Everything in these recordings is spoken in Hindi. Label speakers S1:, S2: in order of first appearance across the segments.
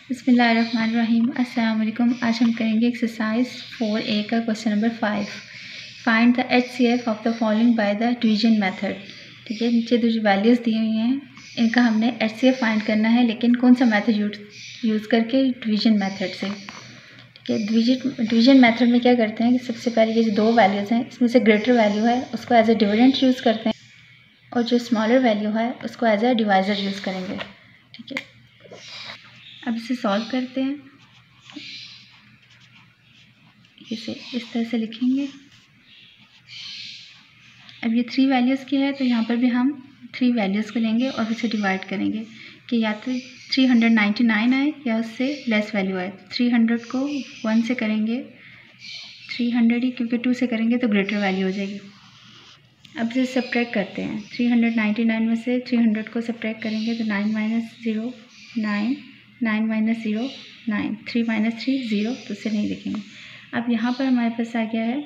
S1: बिस्मिल्लाहिर्रहमानिर्रहीम। अस्सलाम वालेकुम। आज हम करेंगे एक्सरसाइज 4A का question number 5। Find the HCF of the following by the division method. ठीक है, नीचे जो वैल्यूज़ दी हुई हैं इनका हमने HCF फाइंड करना है, लेकिन कौन सा मेथड यूज़ करके? डिवीजन मेथड से। ठीक है, डिवीजन मेथड में क्या करते हैं कि सबसे पहले ये जो दो वैल्यूज़ हैं इसमें से ग्रेटर वैल्यू है उसको एज ए डिविडेंड यूज़ करते हैं और जो स्मॉलर वैल्यू है उसको एज ए डिवाइज़र यूज़ करेंगे। ठीक है, अब इसे सॉल्व करते हैं। इसे इस तरह से लिखेंगे। अब ये 3 वैल्यूज़ की है तो यहाँ पर भी हम 3 वैल्यूज़ को लेंगे और उसे डिवाइड करेंगे कि या तो 399 आए या उससे लेस वैल्यू आए। 300 को 1 से करेंगे, 300 ही, क्योंकि 2 से करेंगे तो ग्रेटर वैल्यू हो जाएगी। अब इसे सब्ट्रैक्ट करते हैं। 399 में से 300 को सब्ट्रैक्ट करेंगे तो 9 - 0 9, 9 - 0 9, 3 - 3 0, तो उसे नहीं लिखेंगे। अब यहाँ पर हमारे पास आ गया है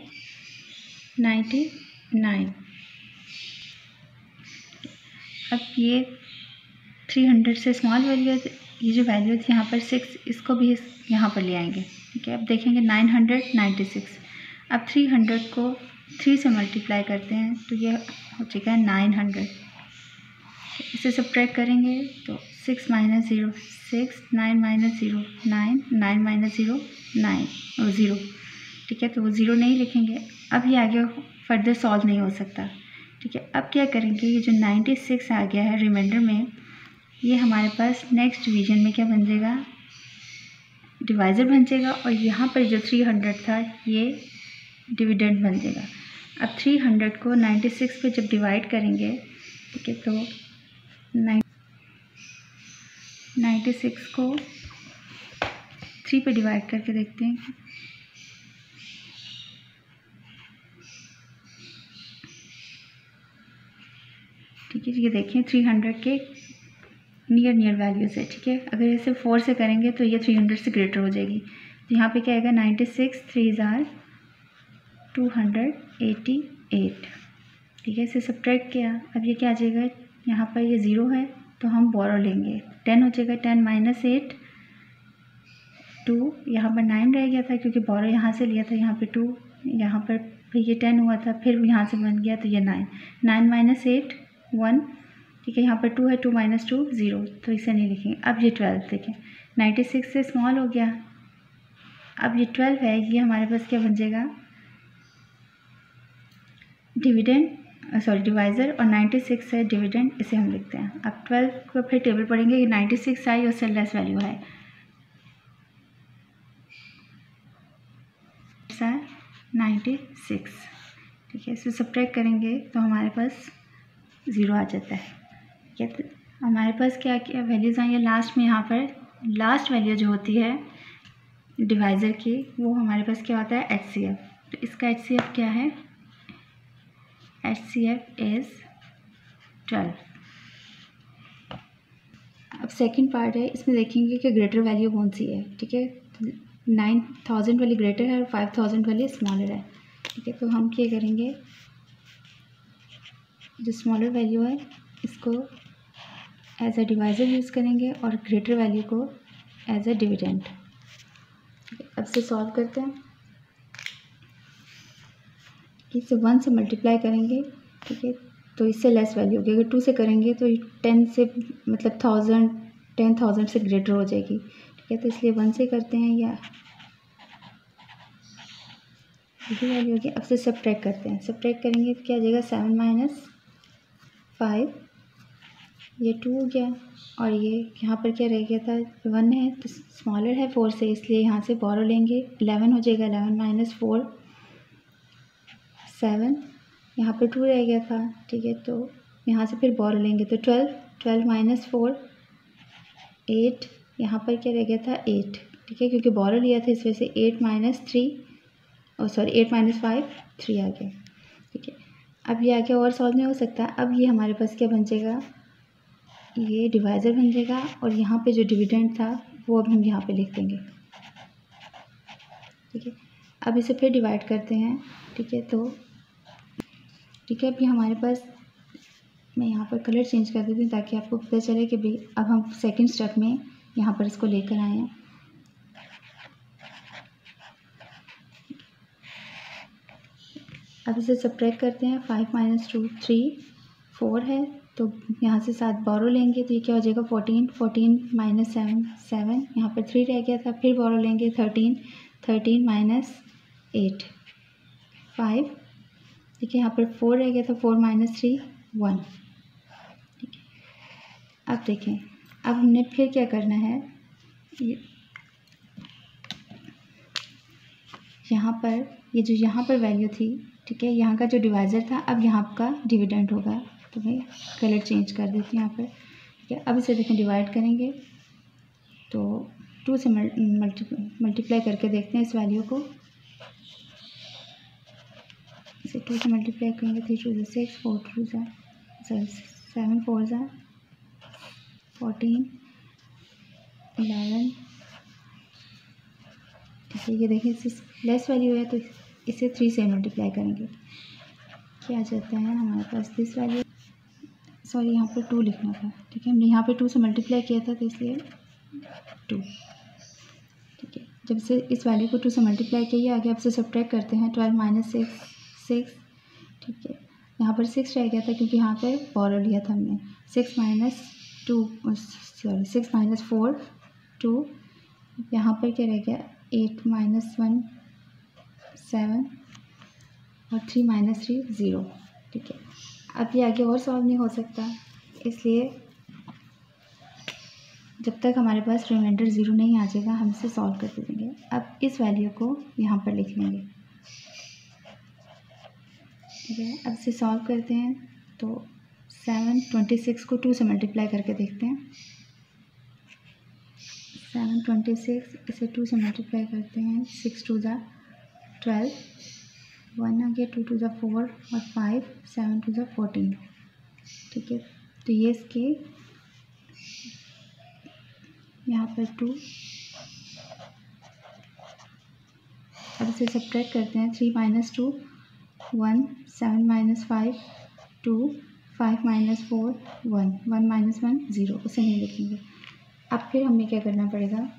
S1: 99। अब ये 300 से स्मॉल वैल्यू, ये जो वैल्यू थी यहाँ पर 6, इसको भी यहाँ पर ले आएंगे। ठीक है, अब देखेंगे 996। अब 300 को 3 से मल्टीप्लाई करते हैं तो ये हो चुका है 900। इसे सब्ट्रैक्ट करेंगे तो 6 - 0 6, 9 - 0 9, 9 - 0 9 और 0। ठीक है, तो वो 0 नहीं लिखेंगे। अब ये आगे फर्दर सॉल्व नहीं हो सकता। ठीक है, अब क्या करेंगे, ये जो 96 आ गया है रिमाइंडर में, ये हमारे पास नेक्स्ट डिवीजन में क्या बन जाएगा? डिवाइज़र बन जाएगा। और यहाँ पर जो 300 था ये डिविडेंड बन जाएगा। अब 300 को 96 पे जब डिवाइड करेंगे, ठीक है, तो 96 को 3 पे डिवाइड करके देखते हैं। ठीक है, ये देखिए 300 के नियर वैल्यूज़ है। ठीक है, अगर इसे 4 से करेंगे तो ये 300 से ग्रेटर हो जाएगी। तो यहाँ पे क्या आएगा? 96 3 = 288। ठीक है, इसे सब्ट्रैक्ट किया। अब ये क्या आ जाएगा? यहाँ पर ये 0 है तो हम बोरो लेंगे, 10 हो जाएगा। 10 - 8 2, यहाँ पर 9 रह गया था क्योंकि बोरो यहाँ से लिया था। यहाँ पे 2, यहाँ पर ये 10 हुआ था, फिर यहाँ से बन गया तो ये 9। 9 - 8 1। ठीक है, यहाँ पर 2 है, 2 - 2 0, तो इसे नहीं लिखेंगे। अब ये 12 देखें, 96 से स्मॉल हो गया। अब ये 12 है, ये हमारे पास क्या बन जाएगा? डिवाइज़र, और 96 है डिविडेंड, इसे हम लिखते हैं। अब 12 को फिर टेबल पढ़ेंगे कि 96 आई उससे लेस वैल्यू है 96। ठीक है, इसे सब्ट्रैक्ट करेंगे तो हमारे पास 0 आ जाता है। ठीक है, तो हमारे पास क्या क्या वैल्यूज़ आई है लास्ट में? यहाँ पर लास्ट वैल्यू जो होती है डिवाइज़र की, वो हमारे पास क्या होता है? HCF। तो इसका HCF क्या है? HCF is 12। अब सेकंड पार्ट है, इसमें देखेंगे कि ग्रेटर वैल्यू कौन सी है। ठीक है, 9000 वाली ग्रेटर है और 5000 वाली स्मॉलर है। ठीक है, तो हम क्या करेंगे, जो स्मॉलर वैल्यू है इसको एज ए डिवाइज़र यूज़ करेंगे और ग्रेटर वैल्यू को एज ए डिविडेंड। अब से सॉल्व करते हैं। इसे 1 से मल्टीप्लाई करेंगे, ठीक है, तो इससे लेस वैल्यू होगी। अगर 2 से करेंगे तो 10 से, मतलब 10,000 से ग्रेटर हो जाएगी। ठीक है, तो इसलिए 1 से करते हैं, या यही वैल्यू होगी। अब से सब्ट्रैक्ट करते हैं। सब्ट्रैक्ट करेंगे तो क्या आ जाएगा? 7 - 5, ये 2 हो गया, और ये यहाँ पर क्या रह गया था? 1 है तो स्मॉलर है 4 से, इसलिए यहाँ से बोरो लेंगे। 11 हो जाएगा। 11 - 4 7, यहाँ पर 2 रह गया था। ठीक है, तो यहाँ से फिर बोरो लेंगे तो 12 - 4 8, यहाँ पर क्या रह गया था? 8। ठीक है, क्योंकि बोरो लिया था इस वजह से 8 - 3, और सॉरी 8 - 5 3 आ गया। ठीक है, अब ये आगे और सॉल्व नहीं हो सकता। अब ये हमारे पास क्या बन जाएगा? ये डिवाइज़र बन जाएगा, और यहाँ पे जो डिविडेंड था वो अब हम यहाँ पे लिख देंगे। ठीक है, अब इसे फिर डिवाइड करते हैं। ठीक है, तो ठीक है, अभी हमारे पास, मैं यहाँ पर कलर चेंज कर देती हूँ ताकि आपको पता चले कि भाई अब हम सेकंड स्टेप में यहाँ पर इसको लेकर आए हैं। अब इसे सब्ट्रैक्ट करते हैं। 5 - 2 3 4 है, तो यहाँ से 7 बोरो लेंगे तो ये क्या हो जाएगा 14 14 - 7 7, यहाँ पर 3 रह गया था, फिर बोरो लेंगे 13 13 - 8 5, ठीक है, यहाँ पर 4 रह गया था, 4 - 3 1, ठीक है। अब देखें, अब हमने फिर क्या करना है, यहाँ पर ये जो यहाँ पर वैल्यू थी, ठीक है, यहाँ का जो डिवाइज़र था अब यहाँ का डिविडेंड होगा, तो मैं कलर चेंज कर देती हूँ यहाँ पर, ठीक है। अब इसे देखें डिवाइड करेंगे तो 2 से मल्टीप्लाई करके देखते हैं इस वैल्यू को। इसे 2 से मल्टीप्लाई करेंगे, 3 2 6 4 2 7 4 14 11, ठीक है। ये देखिए इससे लेस वैल्यू है तो इसे 3 से मल्टीप्लाई करेंगे, क्या आ जाता है हमारे पास दिस वैल्यू, सॉरी यहाँ पर 2 लिखना था, ठीक है, हमने यहाँ पे 2 से मल्टीप्लाई किया था तो इसलिए 2, ठीक है। जब से इस वैल्यू को 2 से मल्टीप्लाई किया आगे, अब से सब्ट्रैक्ट करते हैं। 12 - 6 6, ठीक है, यहाँ पर 6 रह गया था क्योंकि यहाँ पे बोरो लिया था हमने। 6 - 2 सॉरी 6 - 4 2, यहाँ पर क्या रह गया 8 - 1 7 और 3 - 3 0, ठीक है। अब ये आगे और सॉल्व नहीं हो सकता, इसलिए जब तक हमारे पास रिमाइंडर 0 नहीं आ जाएगा हम इसे सॉल्व करते देंगे। अब इस वैल्यू को यहाँ पर लिख लेंगे, ठीक है। अब इसे सॉल्व करते हैं तो 7 26 को 2 से मल्टीप्लाई करके देखते हैं। 7 26, इसे 2 से मल्टीप्लाई करते हैं। 6 2 12, 1 आ गया, 2 2 4 और 5 7 2 14, ठीक है। तो ये इसके यहाँ पर 2, अब इसे सब्ट्रैक्ट करते हैं। 3 - 2 1, 7 - 5 2, 5 - 4 1, 1 - 1 0, उसे नहीं लिखेंगे। अब फिर हमें क्या करना पड़ेगा,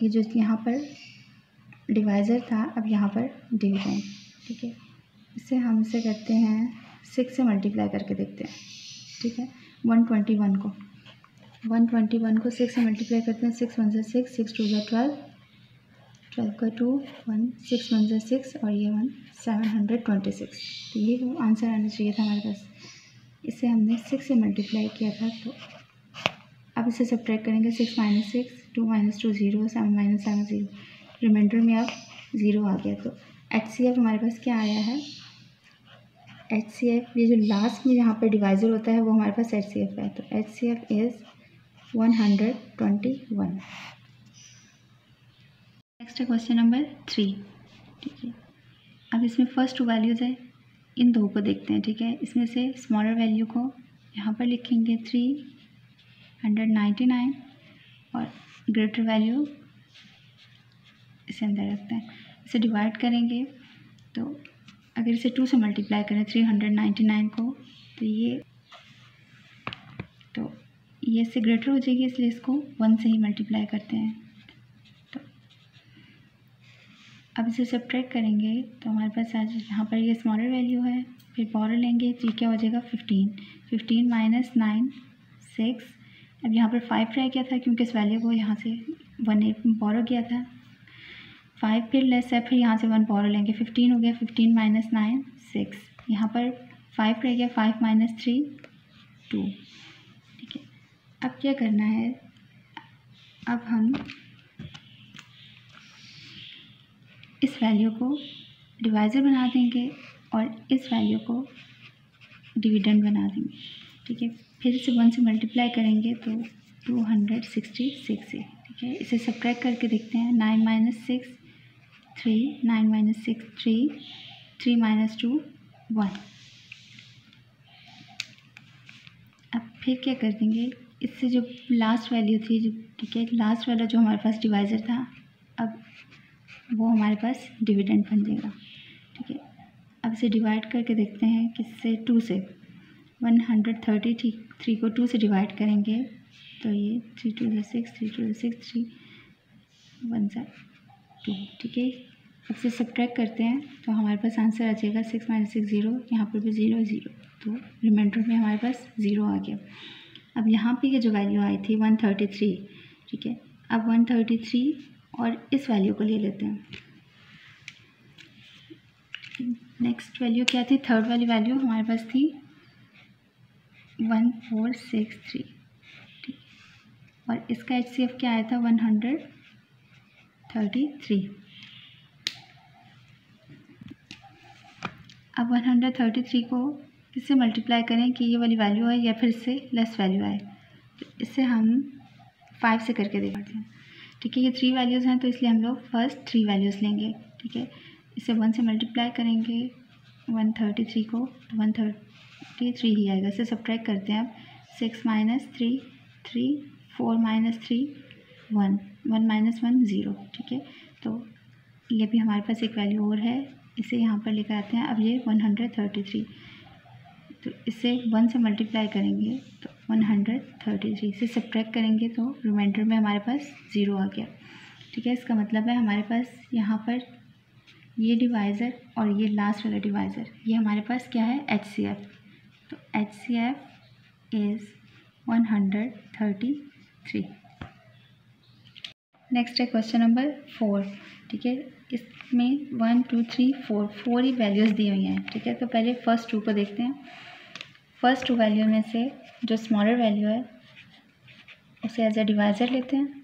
S1: ये जो यहाँ पर डिवाइज़र था अब यहाँ पर डिविडेंड, ठीक है। इसे हम इसे करते हैं 6 से मल्टीप्लाई करके देखते हैं, ठीक है। 121 को 6 से मल्टीप्लाई करते हैं। 6 1 6, 6 2 12, 12 का 2 1, 6 1 6 और ये 1 726, तो ये आंसर आना चाहिए था हमारे पास। इसे हमने 6 से मल्टीप्लाई किया था, तो अब इसे सब्ट्रैक्ट करेंगे। 6 - 6 2 - 2 0, 7 - 7 0, रिमाइंडर में अब 0 आ गया। तो HCF हमारे पास क्या आया है, HCF ये जो लास्ट में यहाँ पर डिवाइज़र होता है वो हमारे पास HCF है, तो HCF इज़ 121। नेक्स्ट है क्वेश्चन नंबर 3, ठीक है। अब इसमें फर्स्ट 2 वैल्यूज़ है, इन दो को देखते हैं, ठीक है। इसमें से स्मॉलर वैल्यू को यहाँ पर लिखेंगे 399 और ग्रेटर वैल्यू इसे अंदर रखते हैं। इसे डिवाइड करेंगे तो अगर इसे 2 से मल्टीप्लाई करें 399 को, तो ये इससे ग्रेटर हो जाएगी, इसलिए इसको 1 से ही मल्टीप्लाई करते हैं। तो अब इसे सब्ट्रैक्ट करेंगे तो हमारे पास आज यहाँ पर ये स्मॉलर वैल्यू है, फिर बोरो लेंगे तो ये क्या हो जाएगा 15 15 - 9 6, अब यहाँ पर 5 रह गया था क्योंकि इस वैल्यू को यहाँ से 1 बोरो किया था। 5 फिर लेस है, फिर यहाँ से 1 बोरो लेंगे, 15 हो गया। 15 - 9 6, यहाँ पर 5 रह गया, 5 - 3 2, ठीक है। अब क्या करना है, अब हम इस वैल्यू को डिवाइज़र बना देंगे और इस वैल्यू को डिविडेंड बना देंगे, ठीक है। फिर इसे 1 से मल्टीप्लाई करेंगे तो 266 है, ठीक है। इसे सब्ट्रैक्ट करके देखते हैं। 9 - 6 3, 9 - 6 3, 3 - 2 1। अब फिर क्या कर देंगे, इससे जो लास्ट वैल्यू थी जो, ठीक है, लास्ट वाला जो हमारे पास डिवाइज़र था अब वो हमारे पास डिविडेंड बन जाएगा, ठीक है। अब इसे डिवाइड करके देखते हैं किससे, 2 से। 133 को 2 से डिवाइड करेंगे तो ये 3 2 ज़ा 6, 3 2 ज़ा 6, 3 1 ज़ा 2, ठीक है। अब से सब्ट्रैक्ट करते हैं तो हमारे पास आंसर आ जाएगा 6 - 6 0, यहाँ पर भी 0 0, तो रिमाइंडर में हमारे पास 0 आ गया। अब यहाँ पे ये जो वैल्यू आई थी 133, ठीक है। अब 133 और इस वैल्यू को ले लेते हैं। नेक्स्ट वैल्यू क्या थी? थर्ड वाली वैल्यू हमारे पास थी 1463, ठीक। और इसका HCF क्या आया था? 133। अब 133 को किससे मल्टीप्लाई करें कि ये वाली वैल्यू आए या फिर इससे लेस वैल्यू आए? तो इससे हम 5 से करके देखते हैं, ठीक है। ये 3 वैल्यूज़ हैं तो इसलिए हम लोग फर्स्ट 3 वैल्यूज़ लेंगे, ठीक है। इसे 1 से मल्टीप्लाई करेंगे 133 को तो 133 ही आएगा। इसे सब्ट्रैक्ट करते हैं अब 6 - 3 3, 4 - 3 1, 1 - 1 0, ठीक है। तो ये भी हमारे पास एक वैल्यू और है, इसे यहाँ पर लेकर आते हैं। अब ये 133, तो इसे 1 से मल्टीप्लाई करेंगे तो 133 से सब्ट्रैक्ट करेंगे तो रिमाइंडर में हमारे पास 0 आ गया, ठीक है। इसका मतलब है हमारे पास यहाँ पर ये डिवाइज़र और ये लास्ट वाला डिवाइज़र, ये हमारे पास क्या है? HCF। तो HCF इज़ 133। नेक्स्ट है क्वेश्चन नंबर 4, ठीक है। इसमें 1 2 3 4 ही वैल्यूज़ दी हुई हैं, ठीक है। तो पहले फर्स्ट 2 को देखते हैं। फर्स्ट 2 वैल्यू में से जो स्मॉलर वैल्यू है उसे एज अ डिवाइज़र लेते हैं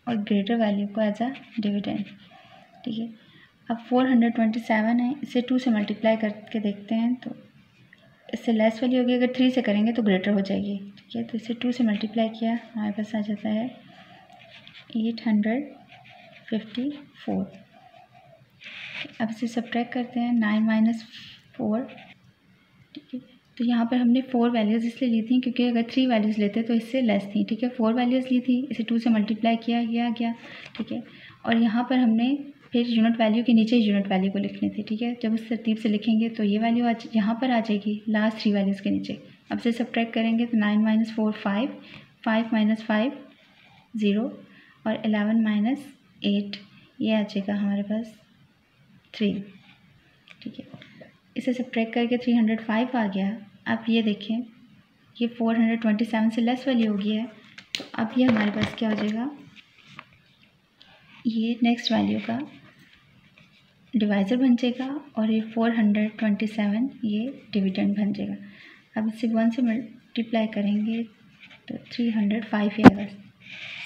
S1: और ग्रेटर वैल्यू को एज अ डिविडेंड, ठीक है। अब 427 है, इसे 2 से मल्टीप्लाई करके देखते हैं तो इससे लेस वैल्यू होगी। अगर 3 से करेंगे तो ग्रेटर हो जाएगी, ठीक है। तो इसे 2 से मल्टीप्लाई किया, हमारे पास आ जाता है 854। अब इसे सब्ट्रैक्ट करते हैं 9 - 4, ठीक है। तो यहाँ पर हमने 4 वैल्यूज़ इसलिए ली थी क्योंकि अगर 3 वैल्यूज़ लेते तो इससे लेस थी, ठीक है। 4 वैल्यूज़ ली थी, इसे 2 से मल्टीप्लाई किया, ये आ गया, ठीक है। और यहाँ पर हमने फिर यूनिट वैल्यू के नीचे यूनिट वैल्यू को लिखनी थी, ठीक है। जब उस तरतीब से लिखेंगे तो ये वैल्यू आज यहाँ पर आ जाएगी लास्ट 3 वैल्यूज़ के नीचे। अब से सब्ट्रैक्ट करेंगे तो 9 - 4 5, 5 - 5 0 और 11 - 8 ये आ जाएगा हमारे पास 3, ठीक है। इसे सब्ट्रैक्ट करके 305 आ गया। अब ये देखें ये 427 से लेस वैल्यू हो गई है, तो अब ये हमारे पास क्या हो जाएगा? ये नेक्स्ट वैल्यू का डिवाइज़र बन जाएगा और ये 427 ये डिविडेंड बन जाएगा। अब इसे 1 से मल्टीप्लाई करेंगे तो 305 ही आएगा।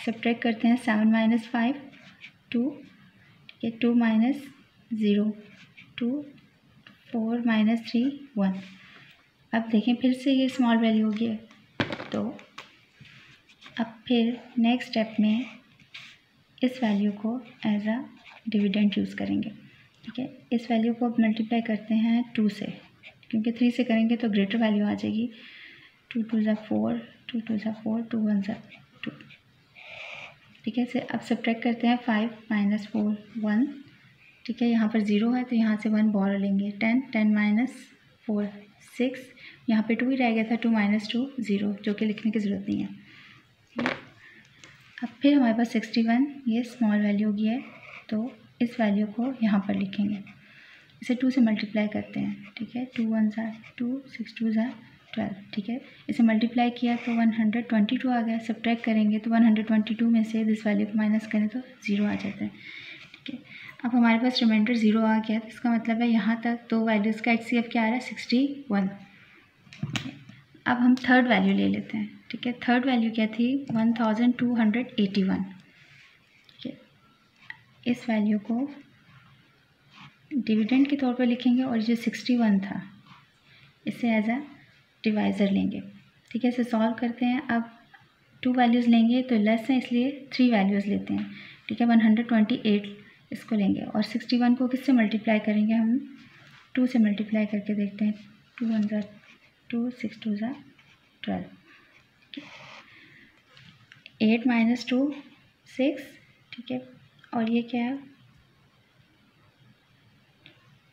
S1: सब्ट्रैक्ट करते हैं 7 - 5 2, ठीक है। 2 - 0 2, 4 - 3 1। अब देखें फिर से ये स्मॉल वैल्यू हो गया, तो अब फिर नेक्स्ट स्टेप में इस वैल्यू को एज अ डिविडेंड यूज़ करेंगे, ठीक है। इस वैल्यू को अब मल्टीप्लाई करते हैं 2 से, क्योंकि 3 से करेंगे तो ग्रेटर वैल्यू आ जाएगी। 2 2 ज़ा 4, 2 2 ज़ा 4, 2 1 ज़ा 2, ठीक है। इसे अब सब्ट्रैक्ट करते हैं 5 - 4 1, ठीक है। यहाँ पर 0 है तो यहाँ से 1 बोरो लेंगे। 10 10 - 4 6, यहाँ पे 2 ही रह गया था, 2 - 2 0, जो कि लिखने की ज़रूरत नहीं है। अब फिर हमारे पास 61 ये स्मॉल वैल्यू हो गया है, तो इस वैल्यू को यहाँ पर लिखेंगे। इसे 2 से मल्टीप्लाई करते हैं, ठीक है। 2 1 ज़ा 2, 6 2 ज़ा 12, ठीक है। इसे मल्टीप्लाई किया तो 122 आ गया। सब्ट्रैक्ट करेंगे तो 122 में से दिस वैल्यू को माइनस करें तो 0 आ जाता है, ठीक है। अब हमारे पास रिमाइंडर 0 आ गया, तो इसका मतलब है यहाँ तक 2 वैल्यूज़ का HCF क्या आ रहा है? 61। अब हम थर्ड वैल्यू ले लेते हैं, ठीक है। थर्ड वैल्यू क्या थी? 1281, ठीक है। इस वैल्यू को डिविडेंड के तौर पर लिखेंगे और जो 61 था इसे एज अ डिवाइज़र लेंगे, ठीक है। इसे सॉल्व करते हैं। अब 2 वैल्यूज़ लेंगे तो लेस है इसलिए 3 वैल्यूज़ लेते हैं, ठीक है। 128 इसको लेंगे और 61 को किससे मल्टीप्लाई करेंगे? हम 2 से मल्टीप्लाई करके देखते हैं। 2 1 ज़ा 2, 6 2 ज़ा 12, 8 - 2 6, ठीक है। और ये क्या है?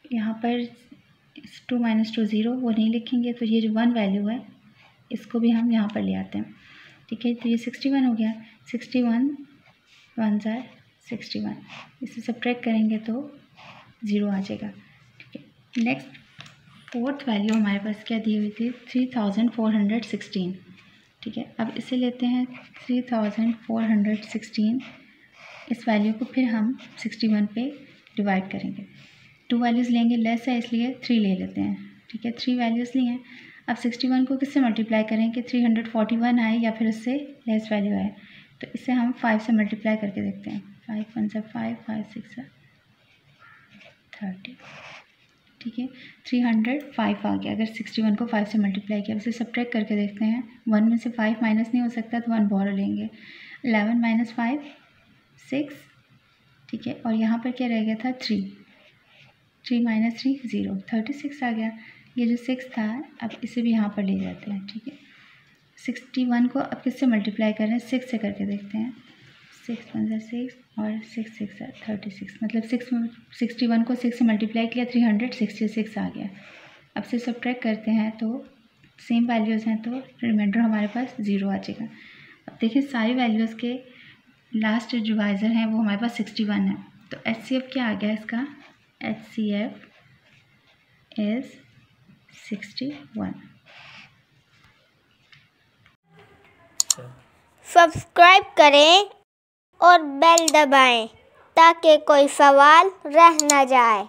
S1: यहाँ पर 2 - 2 0, वो नहीं लिखेंगे। तो ये जो 1 वैल्यू है इसको भी हम यहाँ पर ले आते हैं, ठीक है। तो ये 61 हो गया, 61 1 ज़ार 61, इसे सब्ट्रैक्ट करेंगे तो 0 आ जाएगा, ठीक है। नेक्स्ट फोर्थ वैल्यू हमारे पास क्या दी हुई थी, 3416, ठीक है। अब इसे लेते हैं 3416, इस वैल्यू को फिर हम 61 पे डिवाइड करेंगे। 2 वैल्यूज़ लेंगे, लेस है इसलिए 3 ले लेते हैं, ठीक है। 3 वैल्यूज़ ली हैं। अब 61 को किससे मल्टीप्लाई करें कि 341 आए या फिर उससे लेस वैल्यू आए। तो इसे हम 5 से मल्टीप्लाई करके देखते हैं। 5 1 5, 5 6 30, ठीक है। 305 आ गया अगर 61 को 5 से मल्टीप्लाई किया। इसे सब्ट्रैक्ट करके देखते हैं। 1 में से 5 माइनस नहीं हो सकता तो 1 बोरो लेंगे। 11 - 5 6, ठीक है। और यहाँ पर क्या रह गया था 3 - 3 0, 36 आ गया। ये जो 6 था अब इसे भी यहाँ पर ले जाते हैं, ठीक है। 61 को अब किससे मल्टीप्लाई कर रहे हैं, 6 से करके देखते हैं। 6 1 6 और 6 6 36, मतलब 61 को 6 से मल्टीप्लाई किया 366 आ गया। अब से सब्ट्रैक्ट करते हैं तो सेम वैल्यूज़ हैं तो रिमाइंडर हमारे पास 0 आ जाएगा। अब देखिए सारी वैल्यूज़ के लास्ट डिवाइज़र हैं वो हमारे पास 61 है। तो HCF क्या आ गया इसका, HCF इज़ 61।
S2: सब्सक्राइब करें और बेल दबाएं ताकि कोई सवाल रह न जाए।